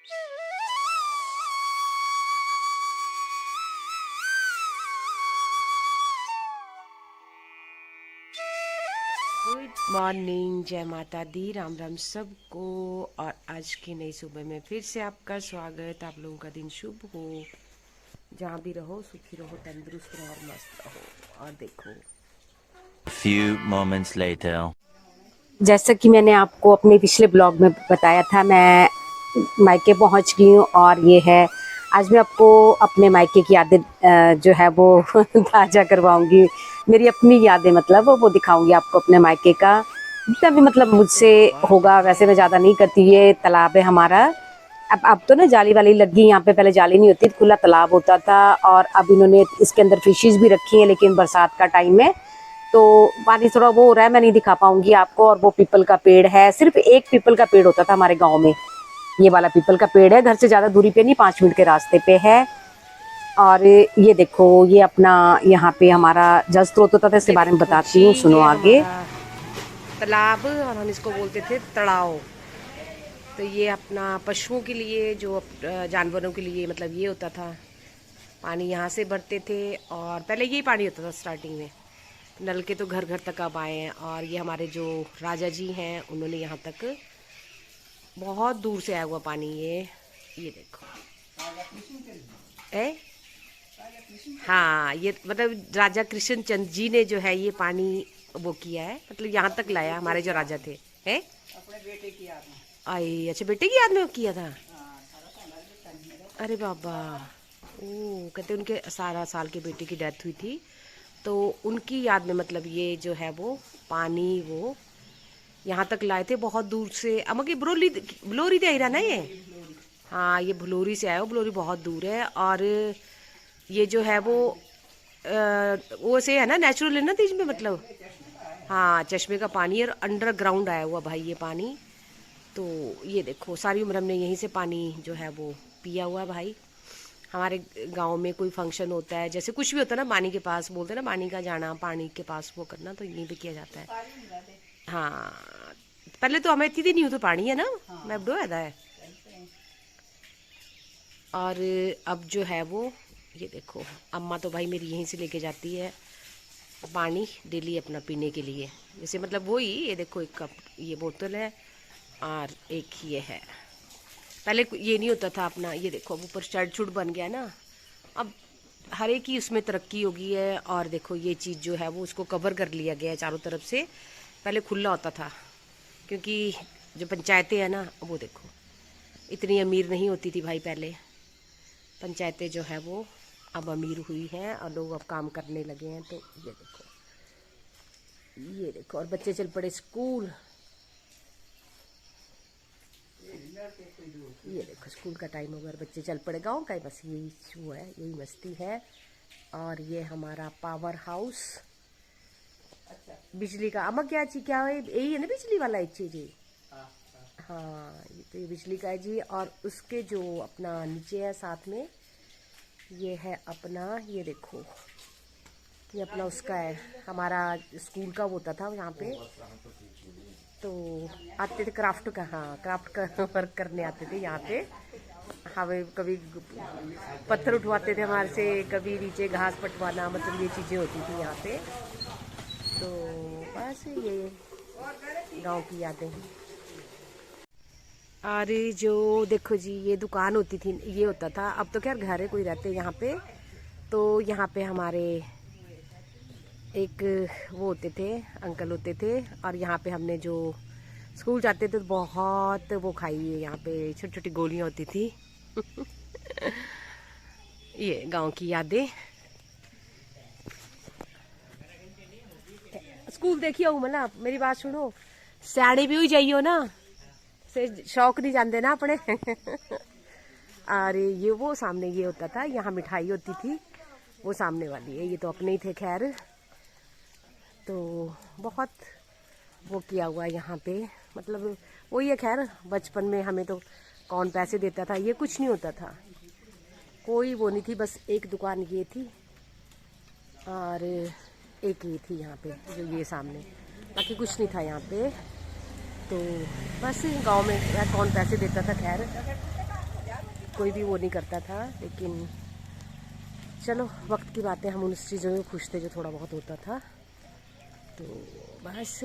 Good morning, जय माता दी, राम राम सबको। और आज की नई सुबह में फिर से आपका स्वागत। आप लोगों का दिन शुभ हो, जहाँ भी रहो सुखी रहो, तंदुरुस्त रहो और मस्त रहो। और देखो, Few moments later. जैसा कि मैंने आपको अपने पिछले ब्लॉग में बताया था, मैं मायके पहुंच गई हूँ और ये है, आज मैं आपको अपने मायके की यादें जो है वो ताज़ा करवाऊंगी। मेरी अपनी यादें मतलब वो दिखाऊंगी आपको अपने मायके का, जितना भी मतलब मुझसे होगा। वैसे मैं ज़्यादा नहीं करती। ये तालाब है हमारा। अब तो ना जाली वाली लग गई यहाँ पे, पहले जाली नहीं होती, खुला तालाब होता था। और अब इन्होंने इसके अंदर फिशेस भी रखी हैं, लेकिन बरसात का टाइम है तो पानी थोड़ा वो हो रहा है, मैं नहीं दिखा पाऊंगी आपको। और वो पीपल का पेड़ है, सिर्फ एक पीपल का पेड़ होता था हमारे गांव में। ये वाला पीपल का पेड़ है, घर से ज़्यादा दूरी पे नहीं, 5 मिनट के रास्ते पे है। और ये देखो, ये अपना यहाँ पे हमारा जल स्रोत होता था, इसके बारे में बताती हूँ, सुनो आगे। तालाब, और हम इसको बोलते थे तड़ाव। तो ये अपना पशुओं के लिए, जो जानवरों के लिए मतलब ये होता था। पानी यहाँ से भरते थे और पहले यही पानी होता था स्टार्टिंग में। नल के तो घर घर तक अब आए हैं। और ये हमारे जो राजा जी हैं, उन्होंने यहाँ तक बहुत दूर से आया हुआ पानी। ये देखो है। हाँ, ये मतलब राजा कृष्ण चंद जी ने जो है ये पानी वो किया है, मतलब यहाँ तक लाया हमारे जो राजा थे। हैं अपने बेटे की याद में। आई, अच्छा, बेटे की याद में किया था। अरे बाबा, ओ, कहते उनके 18 साल के बेटे की डेथ हुई थी, तो उनकी याद में मतलब ये जो है वो पानी वो यहाँ तक लाए थे बहुत दूर से। अमकी ब्लोरी दे रहा ना ये। हाँ, ये भलोरी से आया हो। भलोरी बहुत दूर है। और ये जो है वो से है ना, नेचुरल है ना तीज में मतलब। हाँ, चश्मे का पानी और अंडरग्राउंड आया हुआ भाई ये पानी। तो ये देखो, सारी उम्र हमने यहीं से पानी जो है वो पिया हुआ भाई। हमारे गांव में कोई फंक्शन होता है, जैसे कुछ भी होता है ना, पानी के पास बोलते हैं ना, पानी का जाना, पानी के पास वो करना, तो यहीं पे किया जाता है। हाँ, पहले तो हमें इतनी नहीं हो तो पानी है ना, मैं बड़ो है। और अब जो है वो ये देखो, अम्मा तो भाई मेरी यहीं से लेके जाती है पानी डेली अपना पीने के लिए। जैसे मतलब वही, ये देखो, एक कप ये बोतल है और एक ये है। पहले ये नहीं होता था अपना। ये देखो, अब ऊपर शेड छुट बन गया ना, अब हर एक ही उसमें तरक्की हो गई है। और देखो, ये चीज़ जो है वो उसको कवर कर लिया गया है चारों तरफ से। पहले खुला होता था, क्योंकि जो पंचायतें हैं ना, वो देखो इतनी अमीर नहीं होती थी भाई पहले। पंचायतें जो है वो अब अमीर हुई हैं और लोग अब काम करने लगे हैं। तो ये देखो, और बच्चे चल पड़े स्कूल। ये देखो, स्कूल का टाइम हो गया, बच्चे चल पड़े। गाँव का ही बस यही हुआ है, यही मस्ती है। और ये हमारा पावर हाउस, बिजली का। अम्मा क्या चीज, क्या है, यही है ना बिजली वाला एक चीज है। हाँ, ये तो ये बिजली का है जी। और उसके जो अपना नीचे है साथ में, ये है अपना, ये देखो, ये अपना उसका है, हमारा स्कूल का वो होता था यहाँ पे। तो आते थे क्राफ्ट का, हाँ, क्राफ्ट का वर्क करने आते थे यहाँ पे। हमें कभी पत्थर उठवाते थे हमारे से, कभी नीचे घास पटवाना, मतलब ये चीज़ें होती थी यहाँ पे। तो बस ये गांव की यादें हैं। अरे जो देखो जी, ये दुकान होती थी, ये होता था। अब तो खैर घर है, कोई रहते यहाँ पे। तो यहाँ पे हमारे एक वो होते थे, अंकल होते थे। और यहाँ पे हमने जो स्कूल जाते थे तो बहुत वो खाई है, यहाँ पे छोटी छोटी गोलियाँ होती थी। ये गांव की यादें। स्कूल देखियो मतलब, मेरी बात सुनो, सियाने भी हो जाइयो ना, से शौक नहीं जाते ना अपने। अरे ये वो सामने ये होता था, यहाँ मिठाई होती थी, वो सामने वाली है। ये तो अपने ही थे खैर। तो बहुत वो किया हुआ यहाँ पे, मतलब वही है खैर। बचपन में हमें तो कौन पैसे देता था, ये कुछ नहीं होता था, कोई वो नहीं थी। बस एक दुकान ये थी और एक ये थी यहाँ पे, जो ये सामने, बाकी कुछ नहीं था यहाँ पे। तो बस गांव में यार कौन पैसे देता था खैर। कोई भी वो नहीं करता था, लेकिन चलो वक्त की बातें, हम उन चीज़ों में खुश थे जो थोड़ा बहुत होता था। तो बस।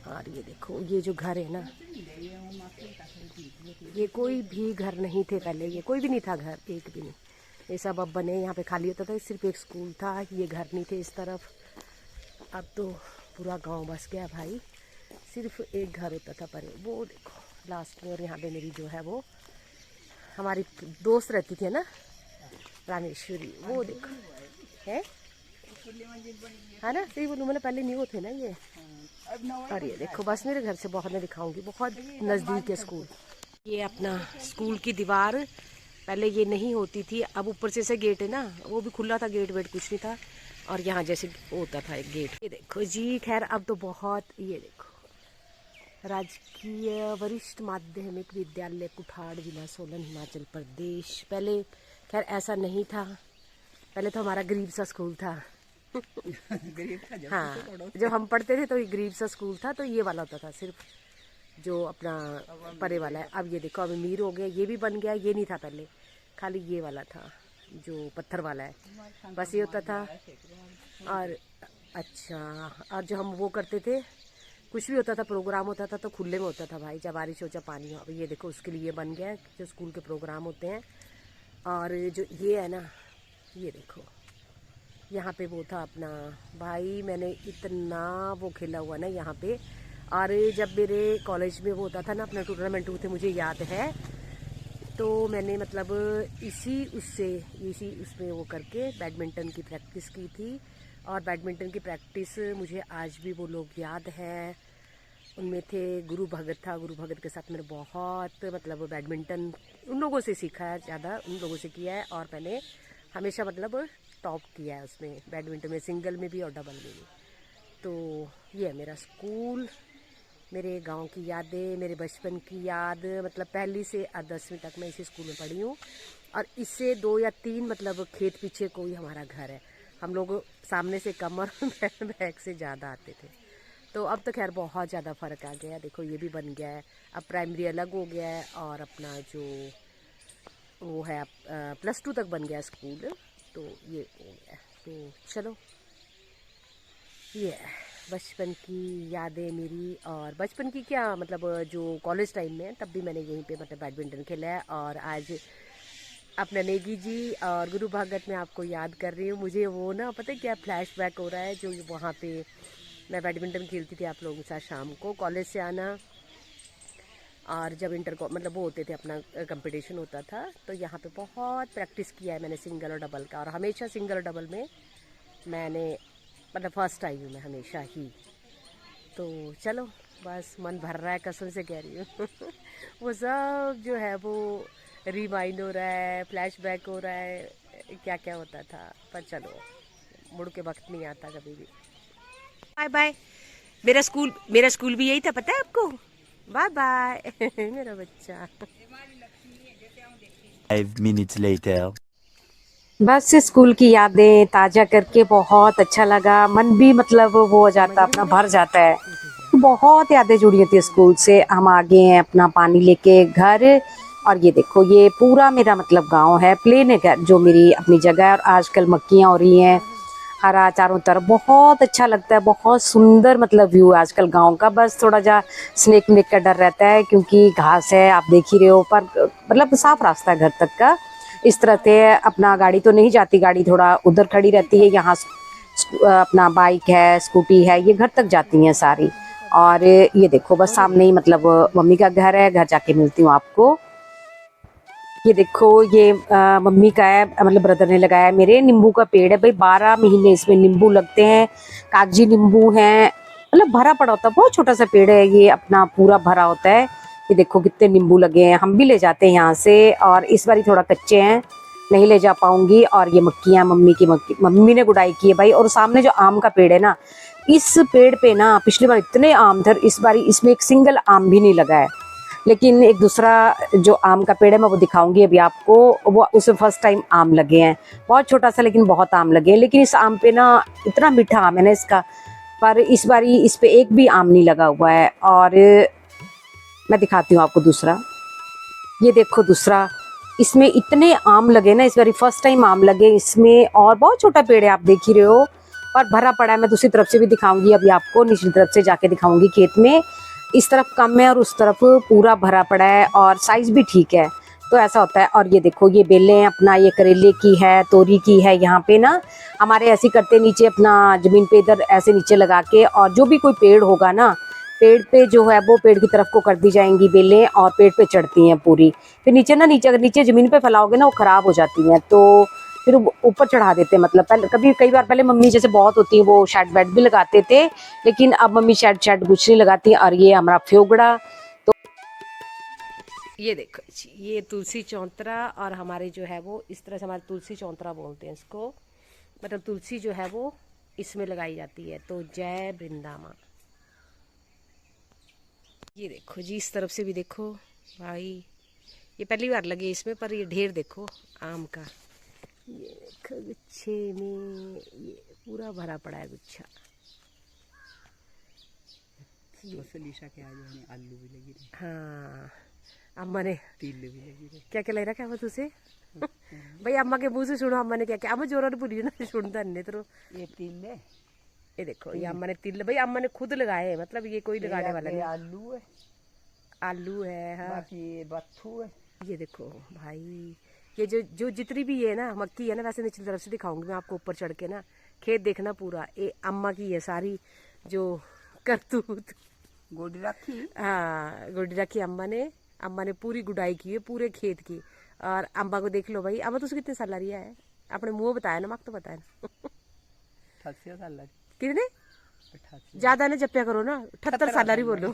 और ये देखो, ये जो घर है ना, ये कोई भी घर नहीं थे पहले, ये कोई भी नहीं था घर, एक भी नहीं। ये सब अब बने, यहाँ पे खाली होता था, सिर्फ एक स्कूल था, ये घर नहीं थे इस तरफ। अब तो पूरा गांव बस गया भाई, सिर्फ एक घर होता था पर वो देखो लास्ट में। और यहाँ पे मेरी जो है वो हमारी दोस्त रहती थी ना, रामेश्वरी, वो देखो है ना, सही बोलूँ, मैंने पहले नहीं वो थे ना ये। और ये देखो बस मेरे घर से बहुत, मैं दिखाऊंगी, बहुत नज़दीक है स्कूल। ये अपना स्कूल की दीवार पहले ये नहीं होती थी, अब ऊपर से गेट है ना, वो भी खुला था, गेट वेट कुछ नहीं था। और यहाँ जैसे होता था एक गेट। ये देखो जी, खैर अब तो बहुत, ये देखो राजकीय वरिष्ठ माध्यमिक विद्यालय कुठाड़, जिला सोलन, हिमाचल प्रदेश। पहले खैर ऐसा नहीं था, पहले तो हमारा गरीब सा स्कूल था। गरीब था जब हाँ, जब हम पढ़ते थे तो ये गरीब सा स्कूल था, तो ये वाला होता था सिर्फ जो अपना परे वाला है। अब ये देखो, अब अमीर हो गया, ये भी बन गया, ये नहीं था पहले, खाली ये वाला था जो पत्थर वाला है, बस ये होता था। और अच्छा, और जो हम वो करते थे, कुछ भी होता था, प्रोग्राम होता था तो खुले में होता था भाई, जब बारिश हो चाहे पानी हो। अब ये देखो उसके लिए बन गया जो स्कूल के प्रोग्राम होते हैं। और जो ये है ना, ये देखो यहाँ पे वो था अपना भाई, मैंने इतना वो खेला हुआ ना यहाँ पे। और जब मेरे कॉलेज में वो होता था ना अपना टूर्नामेंट होते, मुझे याद है, तो मैंने मतलब इसी उसमें वो करके बैडमिंटन की प्रैक्टिस की थी। और बैडमिंटन की प्रैक्टिस मुझे आज भी वो लोग याद है। उनमें थे गुरु भगत था, गुरु भगत के साथ मैंने बहुत मतलब बैडमिंटन उन लोगों से सीखा है, ज़्यादा उन लोगों से किया है। और मैंने हमेशा मतलब टॉप किया है उसमें, बैडमिंटन में, सिंगल में भी और डबल में भी। तो ये है मेरा स्कूल, मेरे गांव की यादें, मेरे बचपन की याद। मतलब पहली से 10वीं तक मैं इसी स्कूल में पढ़ी हूँ। और इससे 2 या 3 मतलब खेत पीछे कोई हमारा घर है। हम लोग सामने से कम और बैक से ज़्यादा आते थे। तो अब तो खैर बहुत ज़्यादा फ़र्क आ गया, देखो ये भी बन गया है, अब प्राइमरी अलग हो गया है और अपना जो वो है +2 तक बन गया स्कूल, तो ये हो गया। तो चलो, ये बचपन की यादें मेरी। और बचपन की क्या मतलब, जो कॉलेज टाइम में तब भी मैंने यहीं पे मतलब बैडमिंटन खेला है। और आज अपना नेगी जी और गुरु भगत में आपको याद कर रही हूँ। मुझे वो ना पता है क्या फ्लैशबैक हो रहा है, जो वहाँ पे मैं बैडमिंटन खेलती थी आप लोगों के साथ, शाम को कॉलेज से आना। और जब इंटर को मतलब वो होते थे, अपना कंपटीशन होता था, तो यहाँ पे बहुत प्रैक्टिस किया है मैंने सिंगल और डबल का। और हमेशा सिंगल और डबल में मैंने मतलब फर्स्ट आई हूँ मैं हमेशा ही। तो चलो बस मन भर रहा है, कसम से कह रही हूँ। वो सब जो है वो रिमाइंड हो रहा है, फ्लैशबैक हो रहा है, क्या क्या होता था। पर चलो, मुड़ के वक्त नहीं आता कभी भी। Bye bye. मेरा स्कूल भी यही था, पता है आपको। बाय बाय मेरा बच्चा। 5 minutes later. बस स्कूल की यादें ताज़ा करके बहुत अच्छा लगा, मन भी मतलब वो हो जाता, अपना भर जाता है। बहुत यादें जुड़ी होती है स्कूल से। हम आ गए हैं अपना पानी लेके घर। और ये देखो, ये पूरा मेरा मतलब गांव है, प्लेन है जो मेरी अपनी जगह है। और आजकल मक्कियाँ हो रही हैं, हरा चारों तरफ, बहुत अच्छा लगता है, बहुत सुंदर मतलब व्यू है आजकल गांव का। बस थोड़ा जा स्नेक वेक का डर रहता है क्योंकि घास है, आप देख ही रहे हो, पर मतलब साफ रास्ता है घर तक का। इस तरह से अपना गाड़ी तो नहीं जाती, गाड़ी थोड़ा उधर खड़ी रहती है। यहाँ अपना बाइक है, स्कूटी है, ये घर तक जाती हैं सारी। और ये देखो बस सामने ही मतलब मम्मी का घर है, घर जाके मिलती हूँ आपको। ये देखो, ये मम्मी का है, मतलब ब्रदर ने लगाया है। मेरे नींबू का पेड़ है भाई, 12 महीने इसमें नींबू लगते हैं, कागजी नींबू हैं, मतलब भरा पड़ा होता है। बहुत छोटा सा पेड़ है ये, अपना पूरा भरा होता है। ये देखो कितने नींबू लगे हैं, हम भी ले जाते हैं यहाँ से। और इस बार थोड़ा कच्चे हैं, नहीं ले जा पाऊंगी। और ये मक्कियाँ मम्मी ने गुड़ाई की है भाई। और सामने जो आम का पेड़ है ना, इस पेड़ पे ना पिछली बार इतने आम थे, इस बार इसमें एक सिंगल आम भी नहीं लगा है। लेकिन एक दूसरा जो आम का पेड़ है, मैं वो दिखाऊंगी अभी आपको, वो उसमें फर्स्ट टाइम आम लगे हैं। बहुत छोटा सा लेकिन बहुत आम लगे हैं। लेकिन इस आम पे ना इतना मीठा आम है ना इसका, पर इस बारी इस पे एक भी आम नहीं लगा हुआ है। और मैं दिखाती हूँ आपको दूसरा, ये देखो दूसरा, इसमें इतने आम लगे ना, इस बार फर्स्ट टाइम आम लगे इसमें, और बहुत छोटा पेड़ है आप देख ही रहे हो, और भरा पड़ा है। मैं दूसरी तरफ से भी दिखाऊंगी अभी आपको, निचली तरफ से जाके दिखाऊंगी खेत में। इस तरफ कम है और उस तरफ पूरा भरा पड़ा है, और साइज भी ठीक है, तो ऐसा होता है। और ये देखो ये बेलें हैं अपना, ये करेले की है, तोरी की है। यहाँ पे ना हमारे ऐसे ही करते, नीचे अपना जमीन पे इधर ऐसे नीचे लगा के, और जो भी कोई पेड़ होगा ना, पेड़ पे जो है वो पेड़ की तरफ को कर दी जाएंगी बेलें, और पेड़ पे चढ़ती हैं पूरी। फिर नीचे ना, नीचे अगर नीचे ज़मीन पे फैलाओगे ना वो ख़राब हो जाती हैं, तो फिर ऊपर चढ़ा देते हैं। मतलब पहले कई बार पहले मम्मी जैसे बहुत होती है वो शेड बेड भी लगाते थे, लेकिन अब मम्मी शेड कुछ नहीं लगाती। और ये हमारा फ्योगड़ा, तो ये देखो जी, ये तुलसी चौंतरा, और हमारे जो है वो इस तरह से हमारे तुलसी चौंतरा बोलते हैं इसको, मतलब तुलसी जो है वो इसमें लगाई जाती है। तो जय वृंदावन। ये देखो जी, इस तरफ से भी देखो भाई, ये पहली बार लगे इसमें, पर ये ढेर देखो आम का, ये देखो गुच्छे में ये पूरा भरा पड़ा है गुच्छा। लीशा के आज मैंने आलू भी लगी रही, हाँ अम्मा ने तिल भी लगी रही। क्या क्या लग रहा, क्या हुआ तुझे भाई? अम्मा के मुंह से सुनो अम्मा ने क्या क्या, अम्मा जोर पूरी ना सुनता नहीं तो। ये तिल है, ये देखो ये अम्मा ने तिल, भाई अम्मा ने खुद लगाए हैं, मतलब ये कोई लगाने वाला नहीं। आलू है, आलू है, हाँ। बाकी ये बत्थू है। ये देखो भाई, ये जो जितनी भी है ना मक्की है ना, वैसे निचली तरफ से दिखाऊंगी मैं आपको ऊपर चढ़ के ना, खेत देखना पूरा। ये अम्मा की है सारी जो करतूत, गोडी रखी, हाँ गोडी रखी अम्मा ने पूरी गुडाई की है पूरे खेत की। और अम्मा को देख लो भाई, अम्मा तुझे कितने साल रही है? अपने मुंह बताया ना, मक तो बताया ना 88 साल लगी। कितने 88 ज्यादा ना जप्या करो ना, 78 साल रही बोलो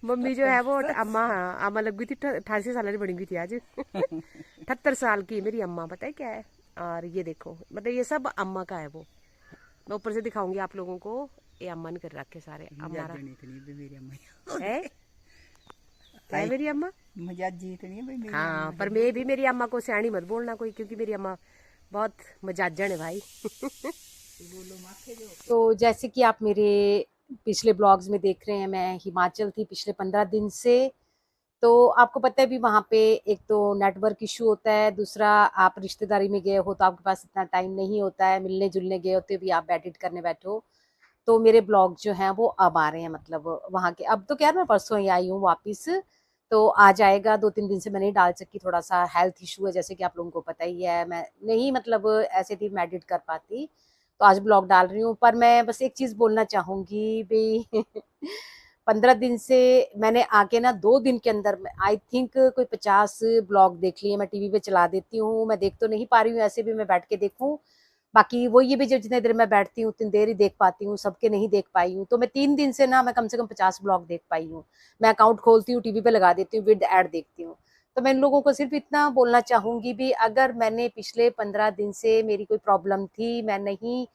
मम्मी जो है वो अम्मा, हाँ अम्मा लग गई थी 88 साल की बनी हुई थी आज 78 साल की मेरी अम्मा, पता है क्या है। और ये देखो, मतलब ये सब अम्मा का है वो, मैं ऊपर से दिखाऊंगी आप लोगों को। ये अम्मा ने कर रखे सारे हमारा मेरी अम्मा है, है मेरी अम्मा। मजा जीतनी है भाई मेरी। हाँ पर मैं भी मेरी अम्मा को सियाणी मत बोलना कोई, क्योंकि मेरी अम्मा बहुत मजाजन है भाई तो जैसे कि आप मेरे पिछले ब्लॉग्स में देख रहे हैं, मैं हिमाचल थी पिछले 15 दिन से। तो आपको पता है भी वहाँ पे एक तो नेटवर्क इशू होता है, दूसरा आप रिश्तेदारी में गए हो तो आपके पास इतना टाइम नहीं होता है, मिलने जुलने गए होते भी आप एडिट करने बैठो। तो मेरे ब्लॉग जो हैं वो अब आ रहे हैं, मतलब वहाँ के। अब तो क्या मैं परसों ही आई हूँ वापस, तो आ जाएगा। 2-3 दिन से मैं नहीं डाल सकी, थोड़ा सा हेल्थ इशू है जैसे कि आप लोगों को पता ही है, मैं नहीं मतलब ऐसे भी मैं एडिट कर पाती, तो आज ब्लॉग डाल रही हूँ। पर मैं बस एक चीज़ बोलना चाहूँगी भाई 15 दिन से मैंने आके ना 2 दिन के अंदर आई थिंक कोई 50 ब्लॉग देख लिए। मैं टीवी पे चला देती हूँ, मैं देख तो नहीं पा रही हूँ, ऐसे भी मैं बैठ के देखूँ, बाकी वो ये भी जो जितने देर मैं बैठती हूँ उतनी देर ही देख पाती हूँ, सबके नहीं देख पाई हूँ। तो मैं 3 दिन से ना मैं कम से कम 50 ब्लॉग देख पाई हूँ। मैं अकाउंट खोलती हूँ, टीवी पे लगा देती हूँ, विद ऐड देखती हूँ। तो मैं इन लोगों को सिर्फ इतना बोलना चाहूंगी भी, अगर मैंने पिछले 15 दिन से मेरी कोई प्रॉब्लम थी, मैं नहीं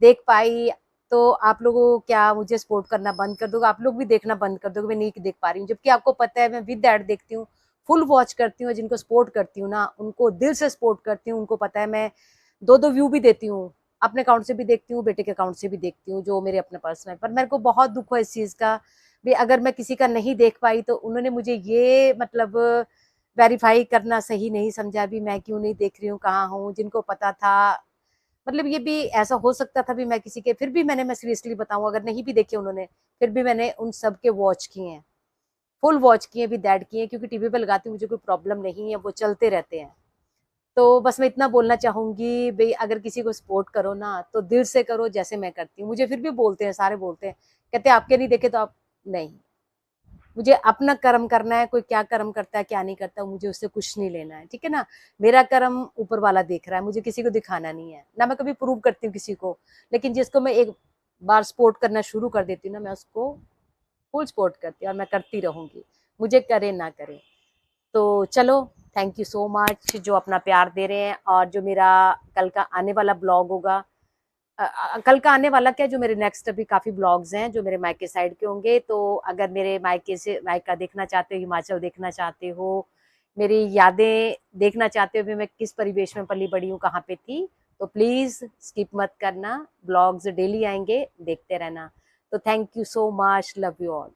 देख पाई, तो आप लोगों क्या मुझे सपोर्ट करना बंद कर दोगे? आप लोग भी देखना बंद कर दोगे मैं नहीं देख पा रही हूँ? जबकि आपको पता है मैं विद ऐड देखती हूँ, फुल वॉच करती हूँ, जिनको सपोर्ट करती हूँ ना उनको दिल से सपोर्ट करती हूँ। उनको पता है मैं 2-2 व्यू भी देती हूँ, अपने अकाउंट से भी देखती हूँ, बेटे के अकाउंट से भी देखती हूँ, जो मेरे अपने पर्सनल है। पर मेरे को बहुत दुख है इस चीज़ का भी, अगर मैं किसी का नहीं देख पाई तो उन्होंने मुझे ये मतलब वेरीफाई करना सही नहीं समझा भी मैं क्यों नहीं देख रही हूँ, कहाँ हूँ। जिनको पता था, मतलब ये भी ऐसा हो सकता था भी मैं किसी के, फिर भी मैं सीरियसली बताऊँ, अगर नहीं भी देखे उन्होंने, फिर भी मैंने उन सब के वॉच किए हैं, फुल वॉच किए, विद ऐड किए, क्योंकि टीवी पे लगाती हूँ, मुझे कोई प्रॉब्लम नहीं है, वो चलते रहते हैं। तो बस मैं इतना बोलना चाहूंगी भाई, अगर किसी को सपोर्ट करो ना तो दिल से करो, जैसे मैं करती हूँ। मुझे फिर भी बोलते हैं, सारे बोलते हैं, कहते हैं आपके नहीं देखे तो आप नहीं, मुझे अपना कर्म करना है, कोई क्या कर्म करता है क्या नहीं करता मुझे उससे कुछ नहीं लेना है, ठीक है ना। मेरा कर्म ऊपर वाला देख रहा है, मुझे किसी को दिखाना नहीं है ना, मैं कभी प्रूव करती हूँ किसी को, लेकिन जिसको मैं एक बार सपोर्ट करना शुरू कर देती हूँ ना, मैं उसको फुल सपोर्ट करती हूँ और मैं करती रहूंगी, मुझे करे ना करे। तो चलो, थैंक यू सो मच जो अपना प्यार दे रहे हैं। और जो मेरा कल का आने वाला ब्लॉग होगा, कल का आने वाला क्या, जो मेरे नेक्स्ट अभी काफ़ी ब्लॉग्स हैं जो मेरे मायके साइड के होंगे, तो अगर मेरे मायका देखना चाहते हो, हिमाचल देखना चाहते हो, मेरी यादें देखना चाहते हो भी मैं किस परिवेश में पली बड़ी हूँ, कहाँ पे थी, तो प्लीज़ स्किप मत करना, ब्लॉग्स डेली आएंगे, देखते रहना। तो thank you so much, love you all.